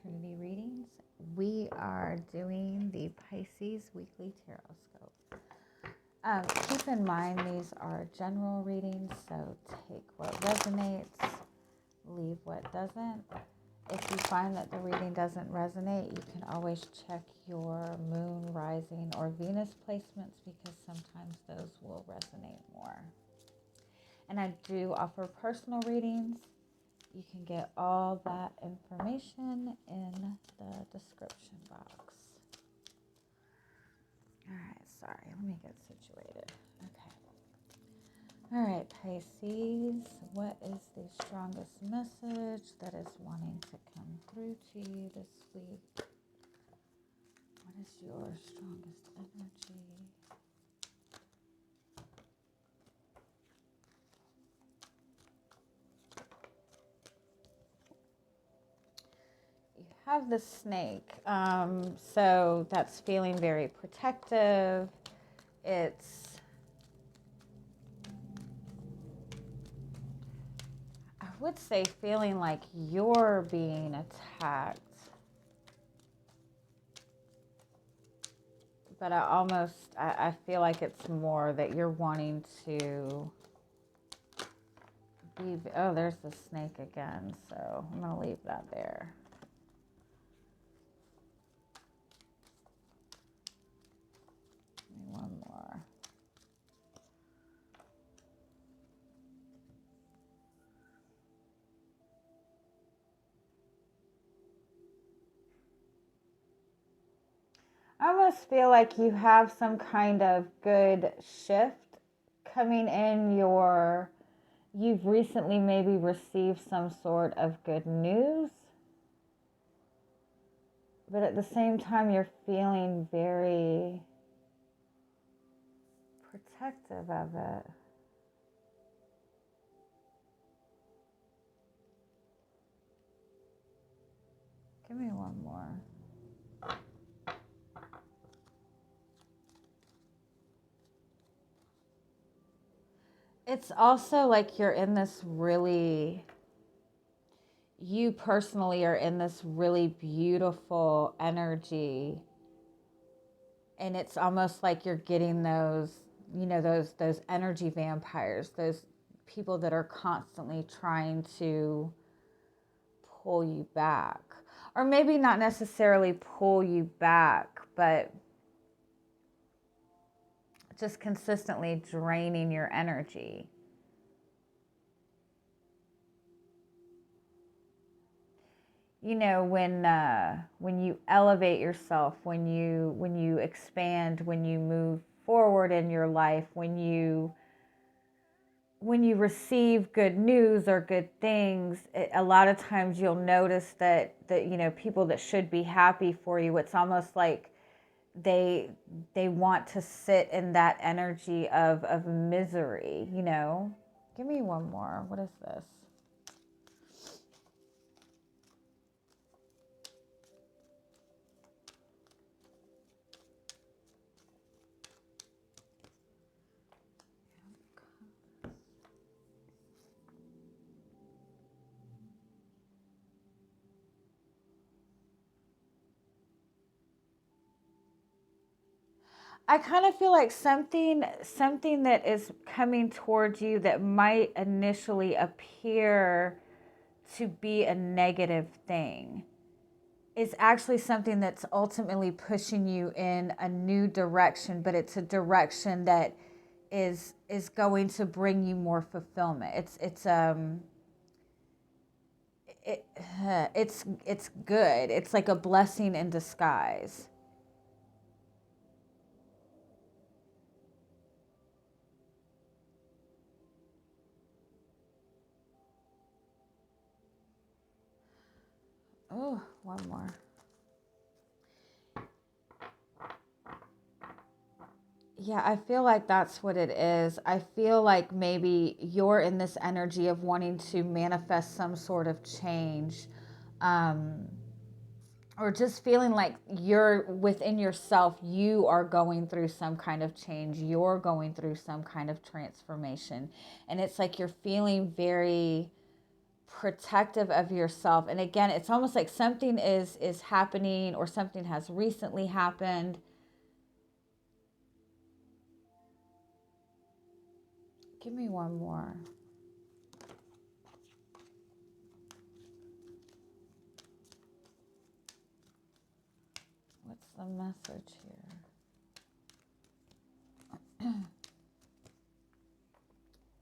Trinity Readings. We are doing the Pisces Weekly Tarotscope. Keep in mind these are general readings, so take what resonates, leave what doesn't. If you find that the reading doesn't resonate, you can always check your moon, rising, or Venus placements because sometimes those will resonate more. And I do offer personal readings. You can get all that information in the description box. All right, sorry, let me get situated. Okay. All right, Pisces, what is the strongest message that is wanting to come through to you this week? What is your strongest energy? Have the snake, so that's feeling very protective. It's, I would say, feeling like you're being attacked, but I feel like it's more that you're wanting to be, oh, there's the snake again, so I'm going to leave that there. One more. I almost feel like you have some kind of good shift coming in you've recently maybe received some sort of good news, but at the same time you're feeling very protective of it. Give me one more. It's also like you're in this really, you personally are in this really beautiful energy. And it's almost like you're getting those, those energy vampires, those people that are constantly trying to pull you back. Or maybe not necessarily pull you back, but just consistently draining your energy. You know, when you elevate yourself, when you expand, when you move forward in your life, when you receive good news or good things, a lot of times you'll notice that people that should be happy for you, it's almost like they want to sit in that energy of misery, Give me one more. What is this? I kind of feel like something that is coming towards you that might initially appear to be a negative thing is actually something that's ultimately pushing you in a new direction, but it's a direction that is going to bring you more fulfillment. It's good. It's like a blessing in disguise. Oh, one more. Yeah, I feel like that's what it is. I feel like maybe you're in this energy of wanting to manifest some sort of change, or just feeling like you're within yourself, you are going through some kind of change. You're going through some kind of transformation. And it's like you're feeling very protective of yourself. And again, it's almost like something is happening, or something has recently happened. Give me one more. What's the message here?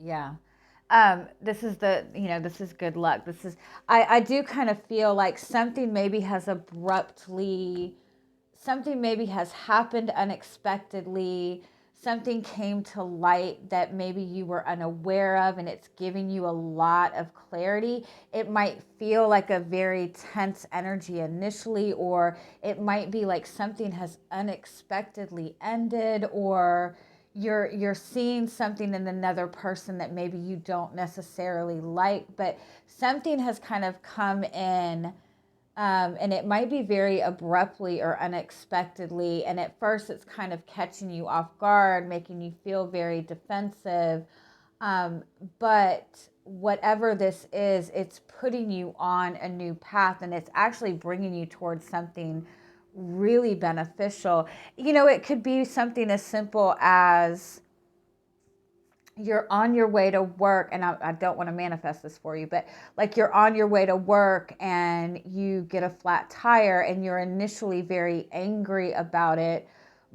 Yeah. This is this is good luck. This is, I do kind of feel like something maybe has happened unexpectedly. Something came to light that maybe you were unaware of, and it's giving you a lot of clarity. It might feel like a very tense energy initially, or it might be like something has unexpectedly ended, or you're seeing something in another person that maybe you don't necessarily like, but something has kind of come in. And it might be very abruptly or unexpectedly. And at first it's kind of catching you off guard, making you feel very defensive. But whatever this is, it's putting you on a new path, and it's actually bringing you towards something really beneficial. It could be something as simple as you're on your way to work, and I don't want to manifest this for you, but like you're on your way to work and you get a flat tire, and you're initially very angry about it,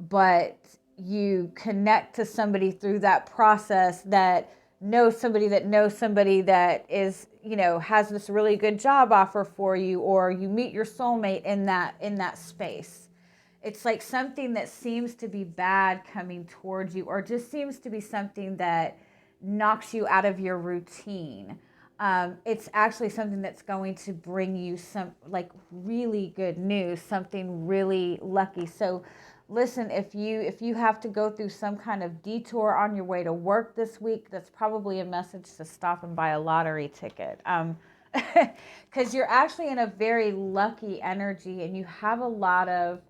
but you connect to somebody through that process that knows somebody that is, has this really good job offer for you, or you meet your soulmate in that space. It's like something that seems to be bad coming towards you, or just seems to be something that knocks you out of your routine. It's actually something that's going to bring you some like really good news, something really lucky. So listen, if you have to go through some kind of detour on your way to work this week, that's probably a message to stop and buy a lottery ticket. Because you're actually in a very lucky energy, and you have a lot of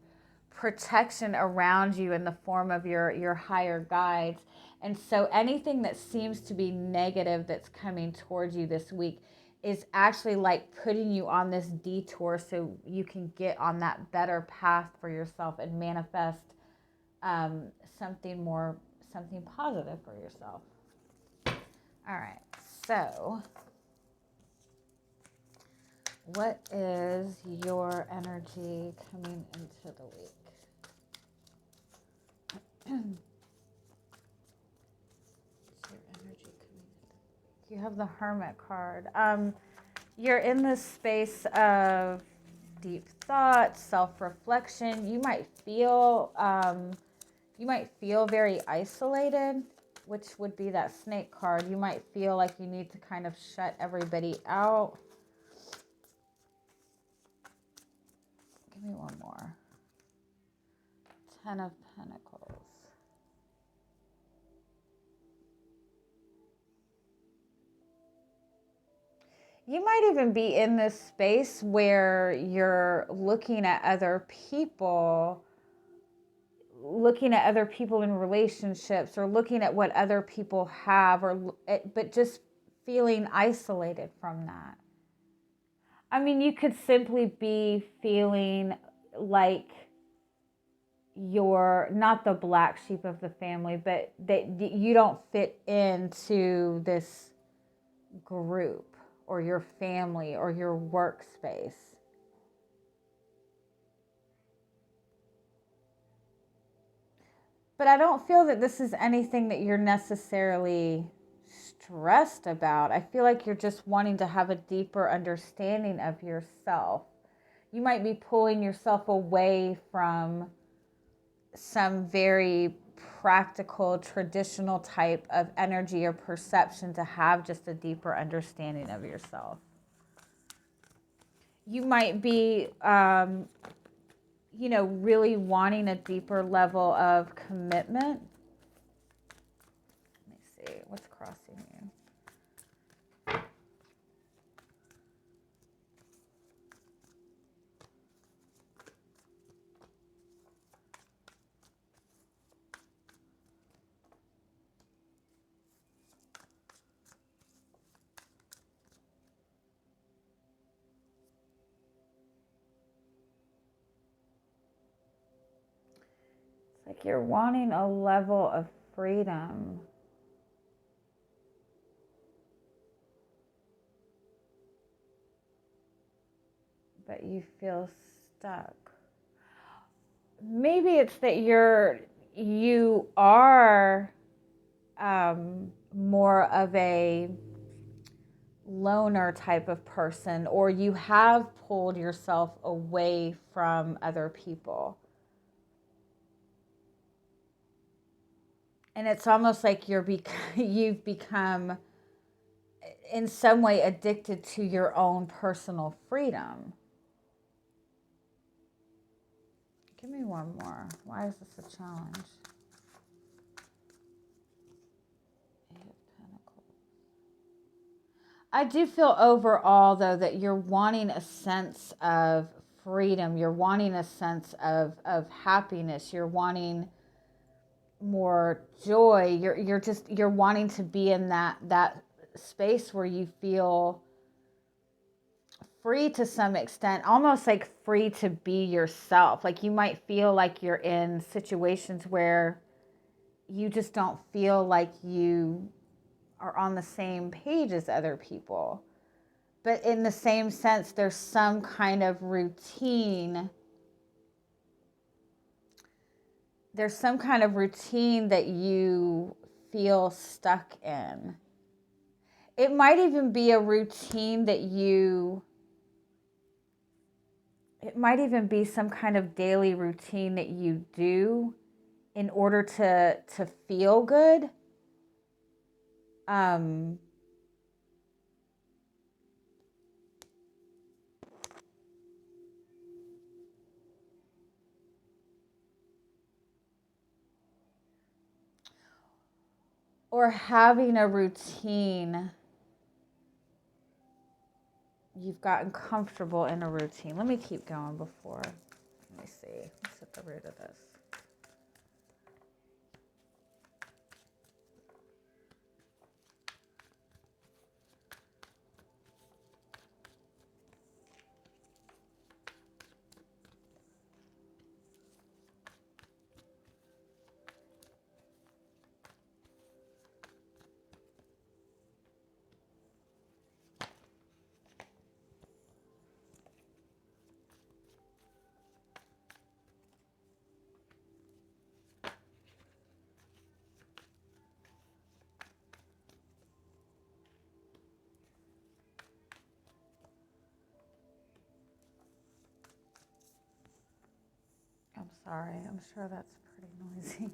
protection around you in the form of your higher guides. And so anything that seems to be negative that's coming towards you this week is actually like putting you on this detour so you can get on that better path for yourself and manifest something positive for yourself. All right, so what is your energy coming into the week? You have the Hermit card. You're in this space of deep thought, self-reflection. You might feel very isolated, which would be that Snake card. You might feel like you need to kind of shut everybody out. Give me one more. 10 of Pentacles. You might even be in this space where you're looking at other people in relationships, or looking at what other people have, but just feeling isolated from that. I mean, you could simply be feeling like you're not the black sheep of the family, but that you don't fit into this group, or your family, or your workspace. But I don't feel that this is anything that you're necessarily stressed about. I feel like you're just wanting to have a deeper understanding of yourself. You might be pulling yourself away from some very practical, traditional type of energy or perception to have just a deeper understanding of yourself. You might be, really wanting a deeper level of commitment. Let me see, what's crossing you? It's like you're wanting a level of freedom. But you feel stuck. Maybe it's that you are more of a loner type of person, or you have pulled yourself away from other people. And it's almost like you've become in some way addicted to your own personal freedom. Give me one more. Why is this a challenge? Eight of Pentacles. I do feel overall, though, that you're wanting a sense of freedom. You're wanting a sense of happiness. You're wanting more joy. You're wanting to be in that space where you feel free to some extent, almost like free to be yourself. Like you might feel like you're in situations where you just don't feel like you are on the same page as other people. But in the same sense, there's some kind of routine. There's some kind of routine that you feel stuck in. It might even be a routine that it might even be some kind of daily routine that you do in order to feel good. Or having a routine. You've gotten comfortable in a routine. Let me keep going before. Let me see. Let's at the root of this. I'm sorry. I'm sure that's pretty noisy.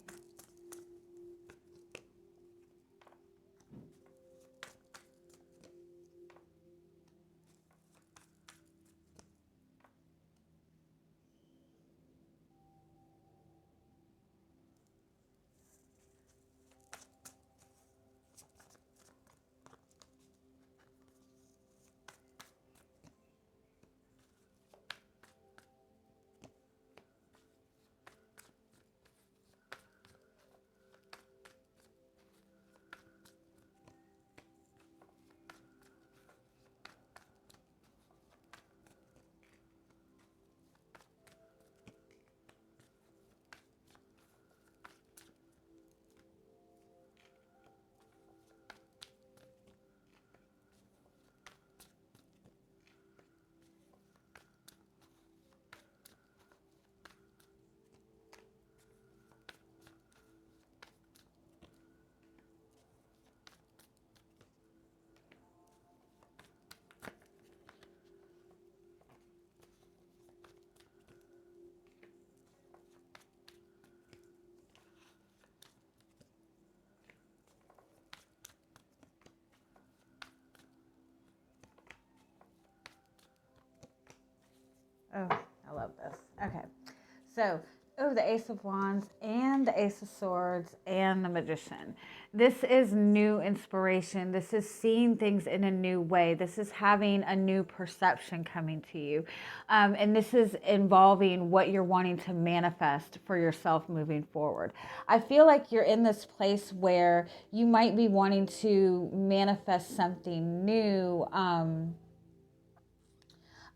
Oh, I love this. Okay. So, the Ace of Wands and the Ace of Swords and the Magician. This is new inspiration. This is seeing things in a new way. This is having a new perception coming to you. And this is involving what you're wanting to manifest for yourself moving forward. I feel like you're in this place where you might be wanting to manifest something new.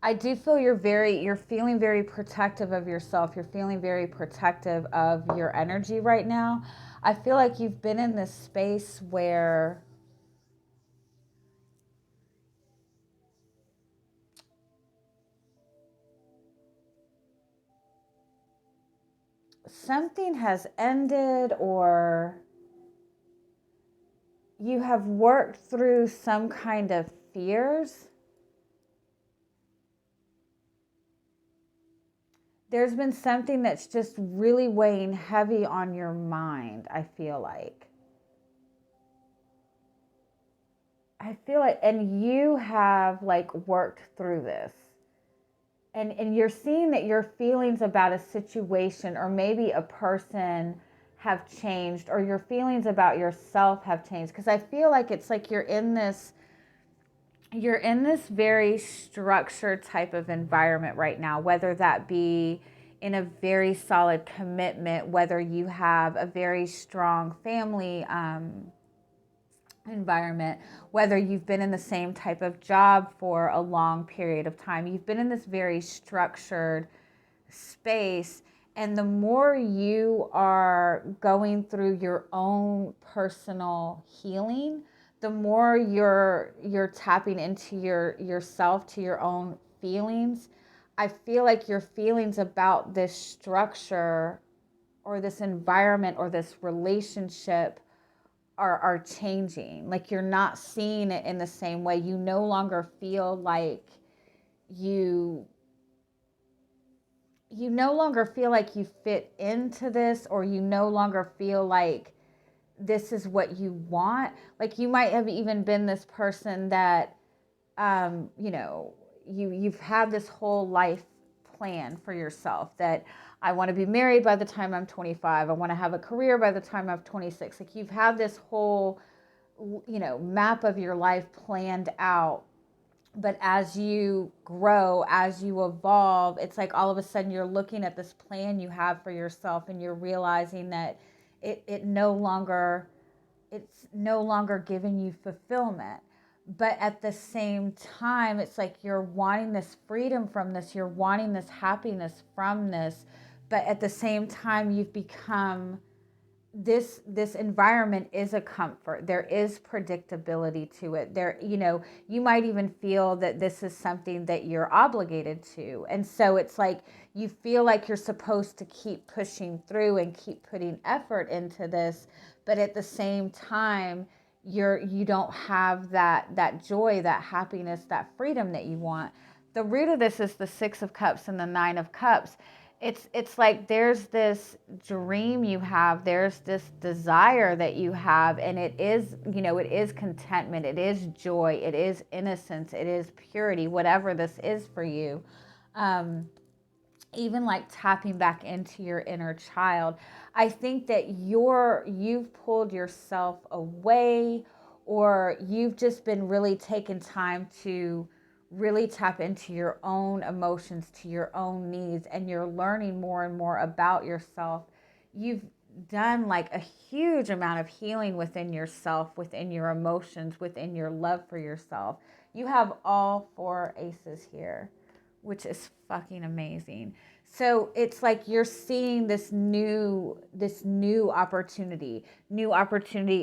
I do feel you're feeling very protective of yourself. You're feeling very protective of your energy right now. I feel like you've been in this space where something has ended, or you have worked through some kind of fears. There's been something that's just really weighing heavy on your mind, I feel like. And you have like worked through this. And you're seeing that your feelings about a situation or maybe a person have changed, or your feelings about yourself have changed. Because I feel like it's like you're in this very structured type of environment right now, whether that be in a very solid commitment, whether you have a very strong family environment, whether you've been in the same type of job for a long period of time. You've been in this very structured space, and the more you are going through your own personal healing, the more you're tapping into yourself, to your own feelings. I feel like your feelings about this structure or this environment or this relationship are changing. Like you're not seeing it in the same way. You no longer feel like you no longer feel like you fit into this, or you no longer feel like this is what you want. Like you might have even been this person that you've had this whole life plan for yourself, that I want to be married by the time I'm 25. I want to have a career by the time I'm 26. Like you've had this whole, map of your life planned out. But as you grow, as you evolve, it's like all of a sudden you're looking at this plan you have for yourself, and you're realizing that it's no longer giving you fulfillment. But at the same time, it's like you're wanting this freedom from this, you're wanting this happiness from this. But at the same time, you've become this environment is a comfort. There is predictability to it. You might even feel that this is something that you're obligated to. And so it's like you feel like you're supposed to keep pushing through and keep putting effort into this, but at the same time, you don't have that joy, that happiness, that freedom that you want. The root of this is the 6 of Cups and the 9 of Cups. It's like there's this dream you have, there's this desire that you have, and it is contentment, it is joy, it is innocence, it is purity, whatever this is for you. Even like tapping back into your inner child. I think that you've pulled yourself away, or you've just been really taking time to really tap into your own emotions, to your own needs, and you're learning more and more about yourself. You've done like a huge amount of healing within yourself, within your emotions, within your love for yourself. You have all 4 aces here, which is fucking amazing. So it's like you're seeing this new opportunity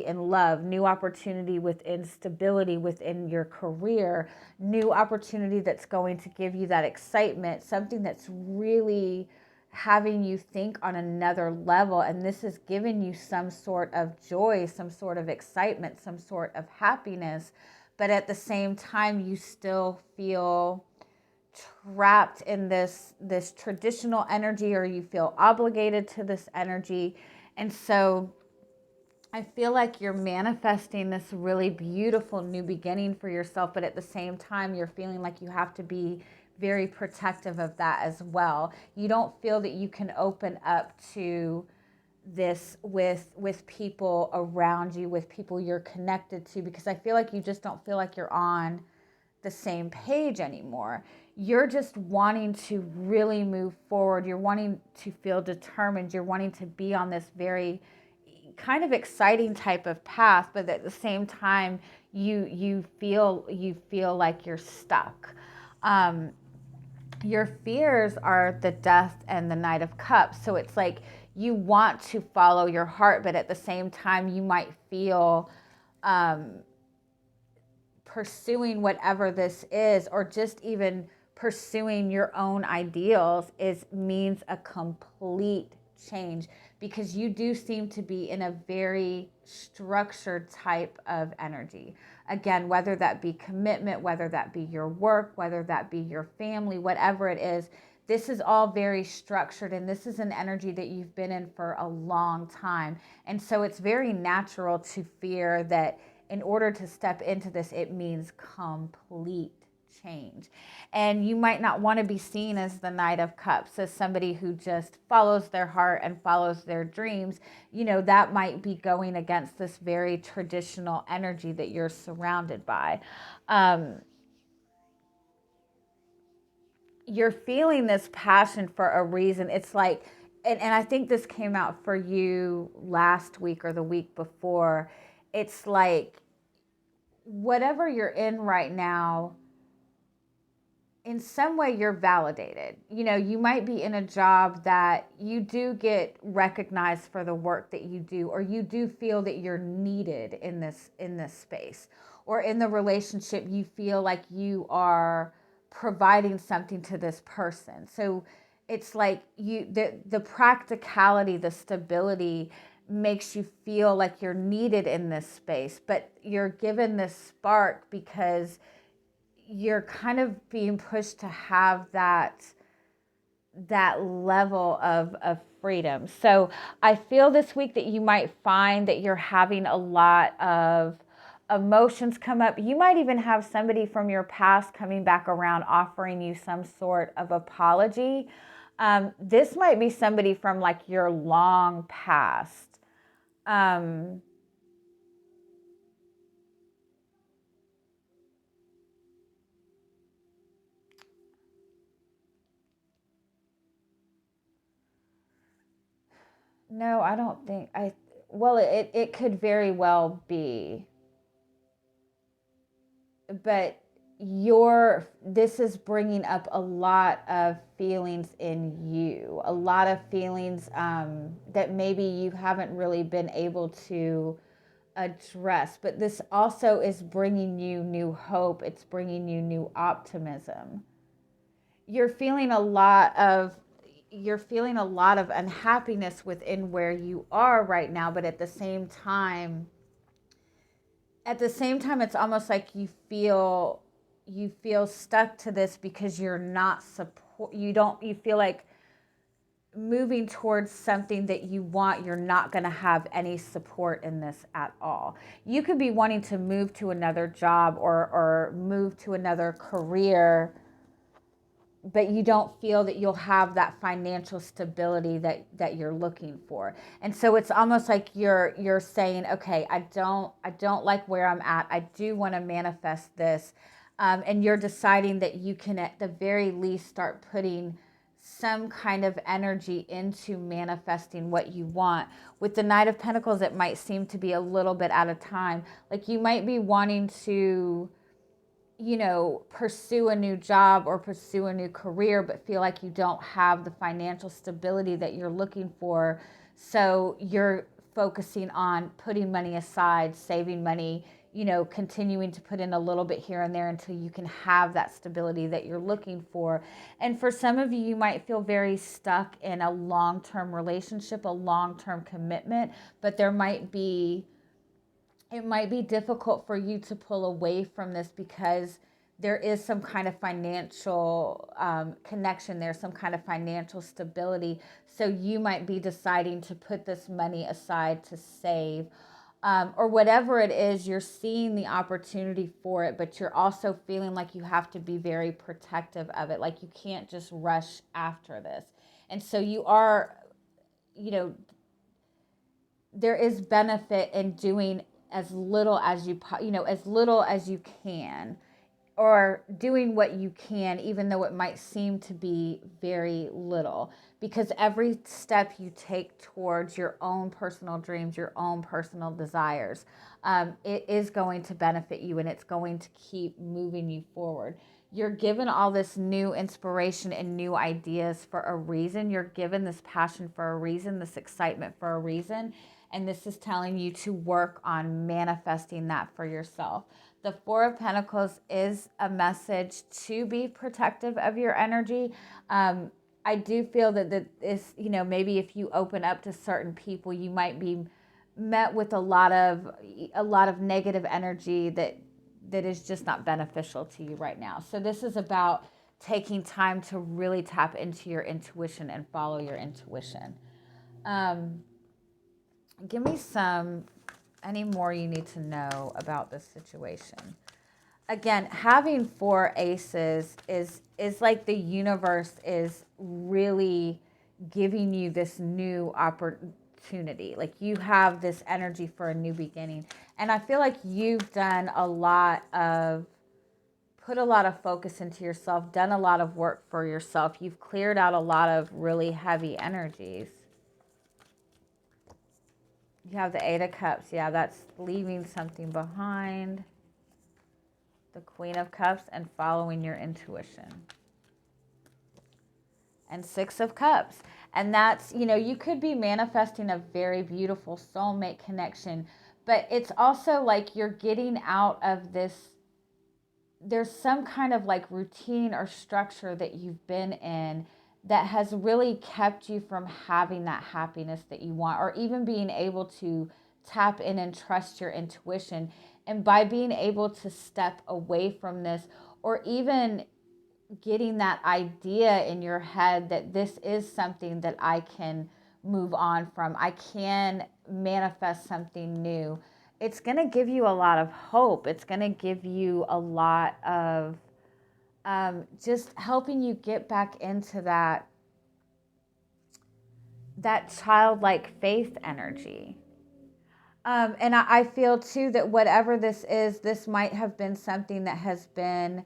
in love, new opportunity within stability within your career, new opportunity that's going to give you that excitement, something that's really having you think on another level. And this has given you some sort of joy, some sort of excitement, some sort of happiness. But at the same time, you still feel trapped in this traditional energy, or you feel obligated to this energy. And so I feel like you're manifesting this really beautiful new beginning for yourself, but at the same time you're feeling like you have to be very protective of that as well. You don't feel that you can open up to this with people around you, with people you're connected to, because I feel like you just don't feel like you're on the same page anymore. You're just wanting to really move forward. You're wanting to feel determined. You're wanting to be on this very kind of exciting type of path, but at the same time, you feel like you're stuck. Your fears are the Death and the Knight of Cups. So it's like you want to follow your heart, but at the same time, you might feel pursuing whatever this is, or just even pursuing your own ideals, means a complete change, because you do seem to be in a very structured type of energy. Again, whether that be commitment, whether that be your work, whether that be your family, whatever it is, this is all very structured, and this is an energy that you've been in for a long time. And so it's very natural to fear that in order to step into this, it means complete change. And you might not want to be seen as the Knight of Cups, as somebody who just follows their heart and follows their dreams. You know, that might be going against this very traditional energy that you're surrounded by. You're feeling this passion for a reason. It's like, and I think this came out for you last week or the week before. It's like, whatever you're in right now, in some way you're validated. You know, you might be in a job that you do get recognized for the work that you do, or you do feel that you're needed in this space, or in the relationship you feel like you are providing something to this person. So it's like the practicality, the stability makes you feel like you're needed in this space, but you're given this spark because you're kind of being pushed to have that level of freedom. So I feel this week that you might find that you're having a lot of emotions come up. You might even have somebody from your past coming back around offering you some sort of apology. This might be somebody from like your long past. No, I don't think well, it could very well be, but this is bringing up a lot of feelings in you, a lot of feelings that maybe you haven't really been able to address, but this also is bringing you new hope. It's bringing you new optimism. You're feeling a lot of unhappiness within where you are right now, but at the same time it's almost like you feel stuck to this because you're not support you feel like moving towards something that you want, you're not going to have any support in this at all. You could be wanting to move to another job or move to another career, but you don't feel that you'll have that financial stability that you're looking for. And so it's almost like you're saying, okay, I don't like where I'm at. I do want to manifest this. And you're deciding that you can at the very least start putting some kind of energy into manifesting what you want. With the Knight of Pentacles, it might seem to be a little bit at a time. Like you might be wanting to, you know, pursue a new job or pursue a new career, but feel like you don't have the financial stability that you're looking for. So you're focusing on putting money aside, saving money, you know, continuing to put in a little bit here and there until you can have that stability that you're looking for. And for some of you, you might feel very stuck in a long-term relationship, a long-term commitment, but it might be difficult for you to pull away from this because there is some kind of financial connection there, some kind of financial stability. So you might be deciding to put this money aside to save, or whatever it is, you're seeing the opportunity for it, but you're also feeling like you have to be very protective of it. Like you can't just rush after this. And so you are, you know, there is benefit in doing as little as as little as you can, or doing what you can, even though it might seem to be very little, because every step you take towards your own personal dreams, your own personal desires, it is going to benefit you, and it's going to keep moving you forward. You're given all this new inspiration and new ideas for a reason. You're given this passion for a reason, this excitement for a reason. And this is telling you to work on manifesting that for yourself. The Four of Pentacles is a message to be protective of your energy. I do feel that this, maybe if you open up to certain people, you might be met with a lot of negative energy that is just not beneficial to you right now. So this is about taking time to really tap into your intuition and follow your intuition. Give me any more you need to know about this situation. Again, having 4 aces is like the universe is really giving you this new opportunity. Like you have this energy for a new beginning. And I feel like you've done put a lot of focus into yourself, done a lot of work for yourself. You've cleared out a lot of really heavy energies. You have the 8 of Cups. Yeah, that's leaving something behind. The Queen of Cups and following your intuition. And 6 of Cups. And that's, you could be manifesting a very beautiful soulmate connection, but it's also like you're getting out of this. There's some kind of like routine or structure that you've been in that has really kept you from having that happiness that you want, or even being able to tap in and trust your intuition. And by being able to step away from this, or even getting that idea in your head that this is something that I can move on from, I can manifest something new, it's going to give you a lot of hope. It's going to give you a lot of just helping you get back into that childlike faith energy. And I feel too that whatever this is, this might have been something that has been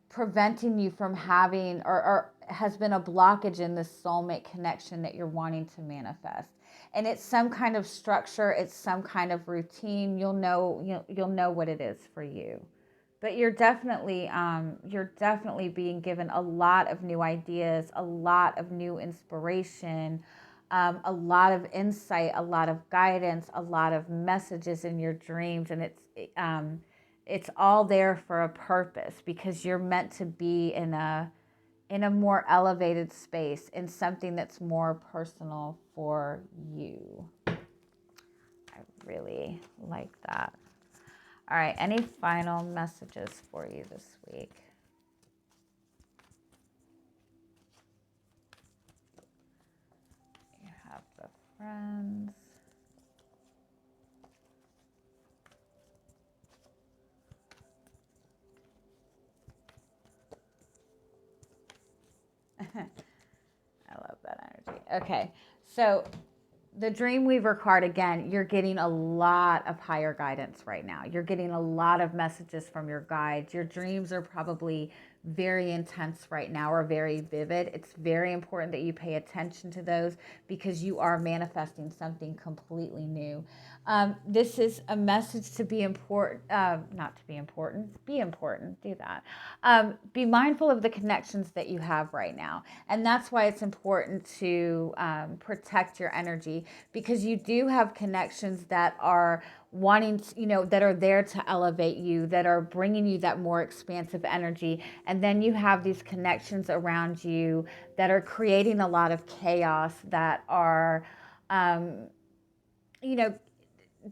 preventing you from having, or has been a blockage in this soulmate connection that you're wanting to manifest. And it's some kind of structure, it's some kind of routine. You'll know what it is for you. But you're definitely being given a lot of new ideas, a lot of new inspiration, a lot of insight, a lot of guidance, a lot of messages in your dreams. And it's all there for a purpose, because you're meant to be in a more elevated space, in something that's more personal for you. I really like that. All right, any final messages for you this week? You have the Friends. I love that energy. Okay, so the Dreamweaver card, again, you're getting a lot of higher guidance right now. You're getting a lot of messages from your guides. Your dreams are probably very intense right now, or very vivid. It's very important that you pay attention to those, because you are manifesting something completely new. This is a message to be important, not to be important, be important, do that. Be mindful of the connections that you have right now. And that's why it's important to protect your energy, because you do have connections that are wanting to, that are there to elevate you, that are bringing you that more expansive energy. And then you have these connections around you that are creating a lot of chaos, that are,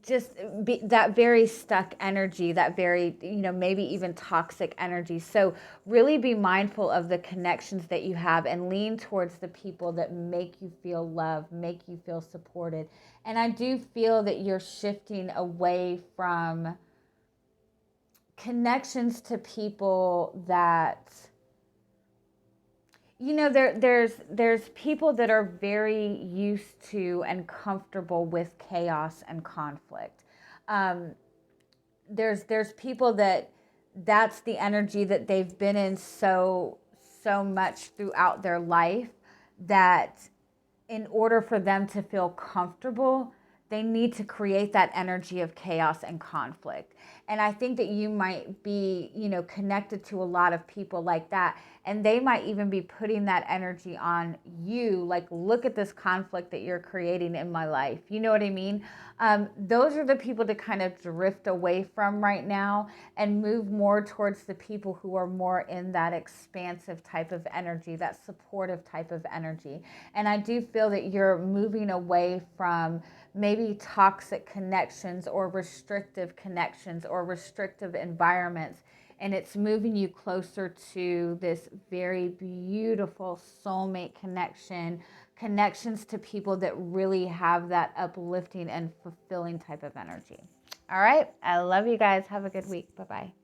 just that very stuck energy, that very, maybe even toxic energy. So really be mindful of the connections that you have, and lean towards the people that make you feel loved, make you feel supported. And I do feel that you're shifting away from connections to people that, there's people that are very used to and comfortable with chaos and conflict. There's people that's the energy that they've been in so much throughout their life, that in order for them to feel comfortable, they need to create that energy of chaos and conflict. And I think that you might be, you know, connected to a lot of people like that. And they might even be putting that energy on you. Like, look at this conflict that you're creating in my life. You know what I mean? Those are the people to kind of drift away from right now and move more towards the people who are more in that expansive type of energy, that supportive type of energy. And I do feel that you're moving away from maybe toxic connections or restrictive connections or restrictive environments. And it's moving you closer to this very beautiful soulmate connection, connections to people that really have that uplifting and fulfilling type of energy. All right. I love you guys. Have a good week. Bye-bye.